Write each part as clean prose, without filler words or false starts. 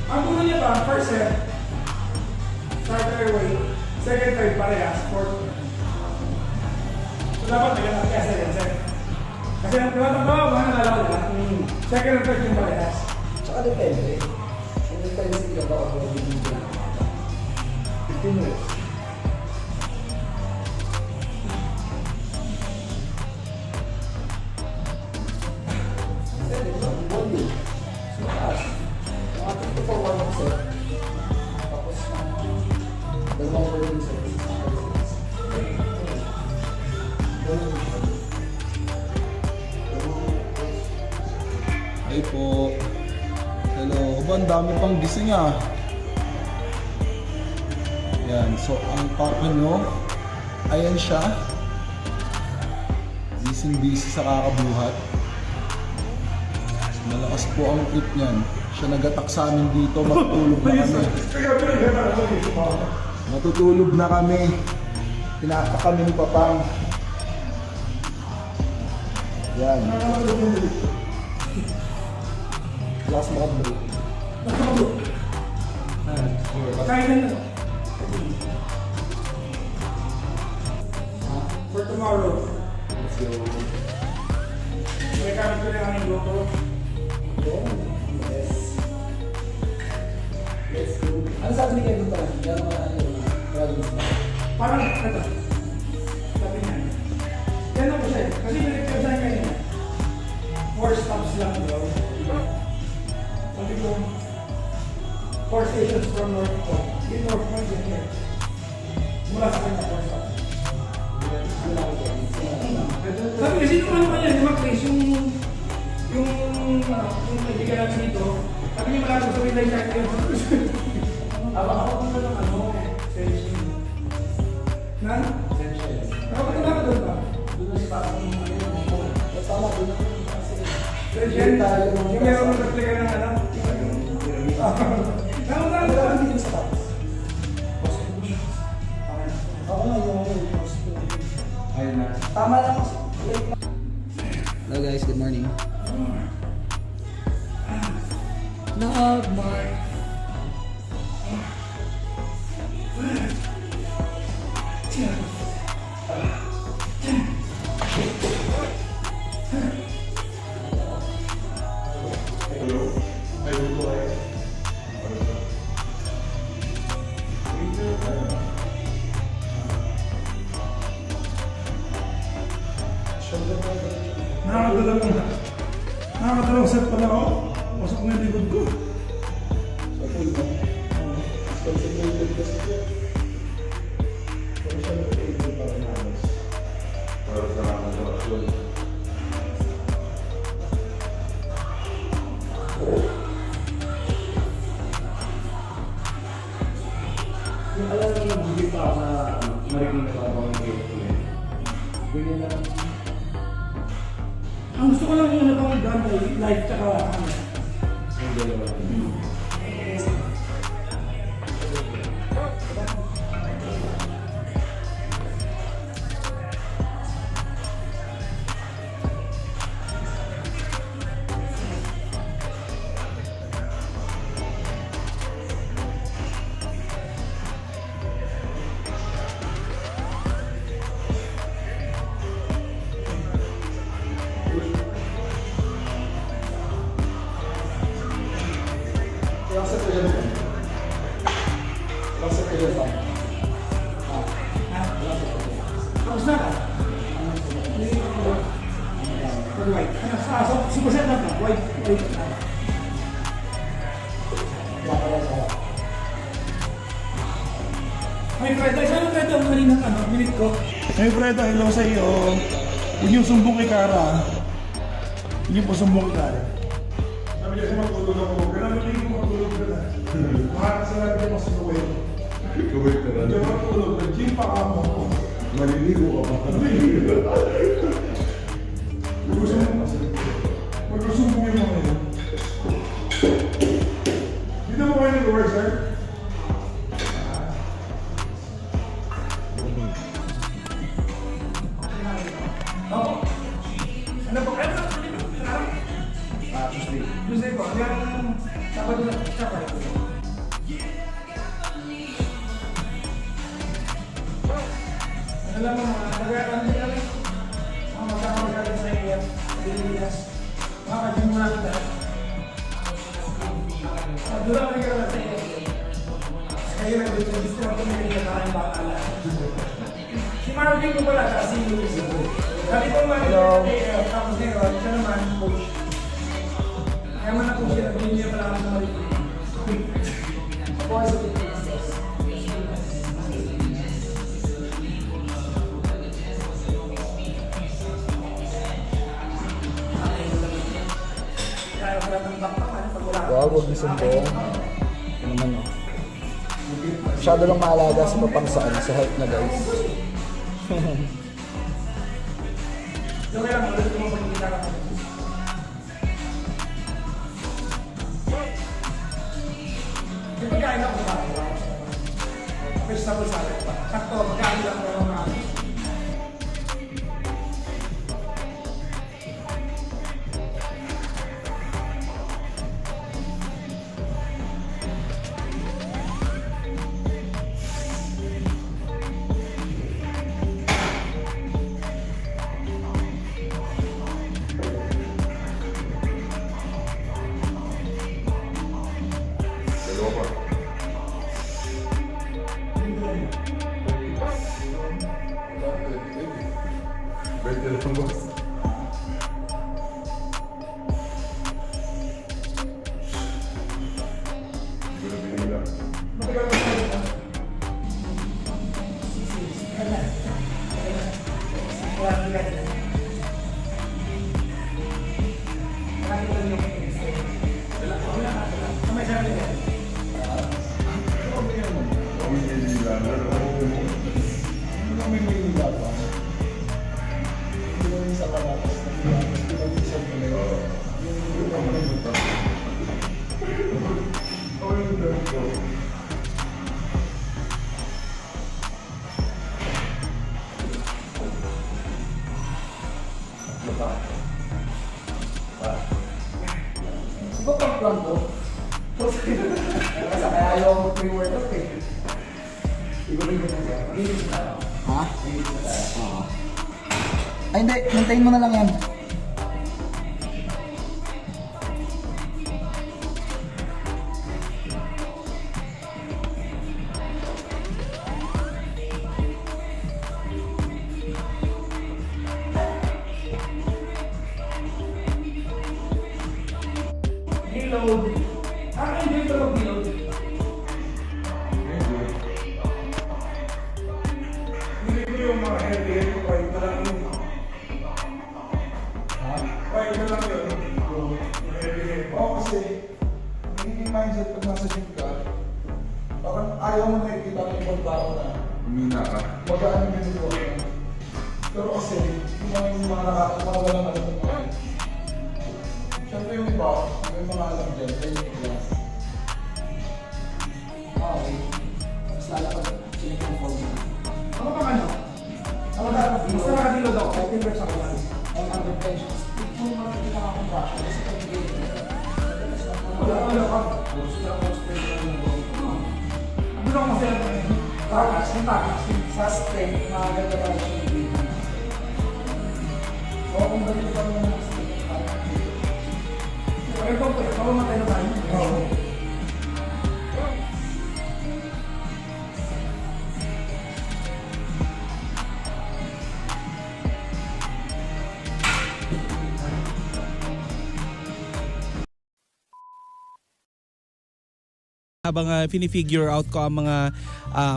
Ang puno niya ba, first set, starter weight, second, third, parehas, fourth. So dapat naghanap kaya sa yan, sir. Kasi ang mga nalala ko na, second and third yung parehas. Tsaka depende. Kung depende sila ba ako bibigyan. 15 minutes. Ay po. Hello. Ba, ang dami pang gising ah. Yan. So, ang papa nyo, ayan siya. Busy sa kakabuhat. Malakas po ang trip niyan. Siya nag-attack sa amin dito. Matutulog na kami. Matutulog na kami. Pinapak kami ni Papang. Yan. Last mga break. Kaya na. For tomorrow. Let's go. May kamit ko na ang GoPro. Yes. Let's go. Ano sabi ni Kevin pa? Yan mga problems na. Parang ito. Sabi niya. Yan ako siya. Kasi nag-record sa kanina. 4 stops lang daw. Sabi ko, 4 stations from North Point. Yung North Point yan here. Mula sa kanya 4 stops. Sabi kasi nung ano kanya, di ba Chris, yung kaibigan natin dito, sabi niya malapit sa Winday Shark yun. Abang ako kung ng ano, session. Nan? Session. Nakapunta ka doon ba? Doon na si Papa ng ano yun. Tama, doon na kasi. Session? Yung meron ng replika ng ano? Nakapunta ka doon? Hindi din sa tapos. Ako na yung Ayun na. tama lang ako. Hello guys, good morning. Love Mark. Nakakadalawang set pala ako. Pasok na yung likod ko. Concentrated kasi siya. Kung siya nag-able para namas. Para sa nakakadalawang. Yung alam mo yung bigay pa na marinig na parang ang gate. Ganyan lang. Ang gusto ko lang yung ano bang gano'n, live tsaka ano. Yung dalawa. Laksa ka dyan. Laksa ka dyan. Ha? Tapos na ka? For white. Ano, so, sumaset lang ka? White. May Freda, saan ang Freda ang malinang ano, minute ko? May Freda, hello sa iyo. Yun yung sumbong kay Kara. Yun yung po sumbong kay Kara. Sabi niya siya magtulog ako. Ganun hindi ko magtulog ka na. Makakasalabi niya mas suway. Kuwait ka na. Diyan magtulog, nag-gym pa ako. Maliligo ka ba? Magsusumbong yung mga yun. Dito mo kayo nag-work, sir? Ako? Ano po? Tuesday. Tuesday po, hanggang Sabado na siya kayo. Ano lang mga nagkakaroon din kami. Mga magkakaroon sa iyo. Pilipinas. Mga kajin mo lang tayo. Dura kami karoon sa iyo. Kaya nag-gusto na tumili ka na yung bakala. Si Marvin ko pala kasi Luis. Dati ko mga tapos ngayon, siya naman, coach. Kaya man ako siya, hindi niya pala ako sa Marvin. Wow, huwag niyo sumbong. Ano naman oh. Masyado lang maalaga sa papangsaan, sa health na guys. So kaya lang, ulit ko magpagkita ka. Di ba kain ako ba? Vegetable salad pa. Sakto, magkain lang ako ng mga. Iba pang plan ko. Kaya ayaw mo pre-workout eh. Iba-iba na siya. Mag-inis na tayo. Ha? Mag-inis na tayo. Oo. Ay hindi, maintain mo na lang yan. Deload. Enjoy ko mag-deload. Hindi ko yung mga heavy ko pa ito lang yun. Pa ito lang yun. Oo, kasi nagiging mindset pag nasa gym ka, parang ayaw mo nakikita ng ibang tao na Umina ka. magaan yung ginagawa ka. Pero kasi, yung mga nakakawalan na ng mga siyempre yung iba, may mga alam dyan, kaya yung class. Okay. Mas lalakad. Siniconform na. Ako pa ano? Ako dapat, basta naka-deload ako, 15 reps ako lang. On under pressure. Kung makikita ka kong pressure, kasi pag hindi Wala ko lang ako. Ano lang masaya ko eh? Takas, yung takas. sa strength, makaganda tayo sa hindi. O kung ganito pa naman ang strength, Pero ito po, ikaw matay na tayo. Oo. Habang fini-figure out ko ang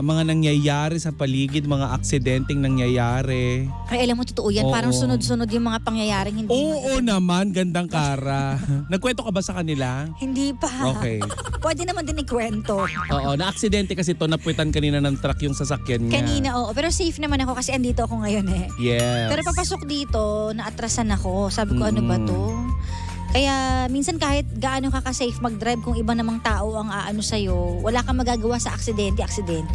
mga nangyayari sa paligid, mga aksidenteng nangyayari. Ay, alam mo, totoo yan. Oo. Parang sunod-sunod yung mga pangyayaring hindi Oo naman, gandang Kara. Nagkwento ka ba sa kanila? Hindi pa. Okay. Pwede naman din ikwento. Oo, na-aksidente kasi to, napuwitan kanina ng truck yung sasakyan niya. Kanina, oo. Pero safe naman ako kasi andito ako ngayon eh. Yes. Pero papasok dito, naatrasan ako. Sabi ko, ano ba to? Kaya minsan kahit gaano ka ka-safe mag-drive kung iba namang tao ang aano sa'yo, wala kang magagawa sa aksidente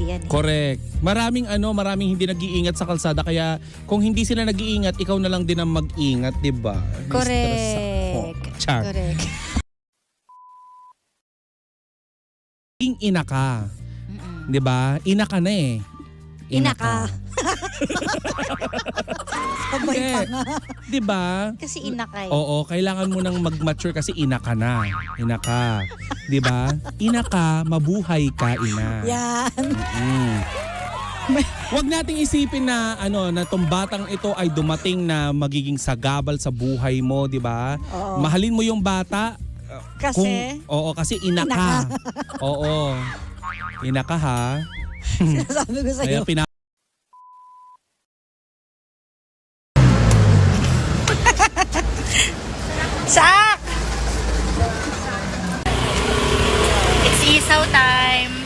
yan eh. Correct. Maraming hindi nag-iingat sa kalsada, kaya kung hindi sila nag-iingat, ikaw na lang din ang mag-ingat, 'di ba? Correct. Char. Correct. ina ka. Mm-mm. 'Di ba? Ina ka na eh. Ina ka. Sabay Hindi. pa nga. 'Di ba? Kasi ina ka eh. Oo, kailangan mo nang mag-mature kasi ina ka na. Ina ka. 'Di ba? Ina ka, mabuhay ka, ina. Yan. Mm. Huwag nating isipin na na tong batang ito ay dumating na magiging sagabal sa buhay mo, 'di ba? Oo. Mahalin mo yung bata. Kasi, Kasi ina Ina ka. Oo. Ina ka ha. sinasabi ko sa'yo. Kaya Sak! It's isaw time.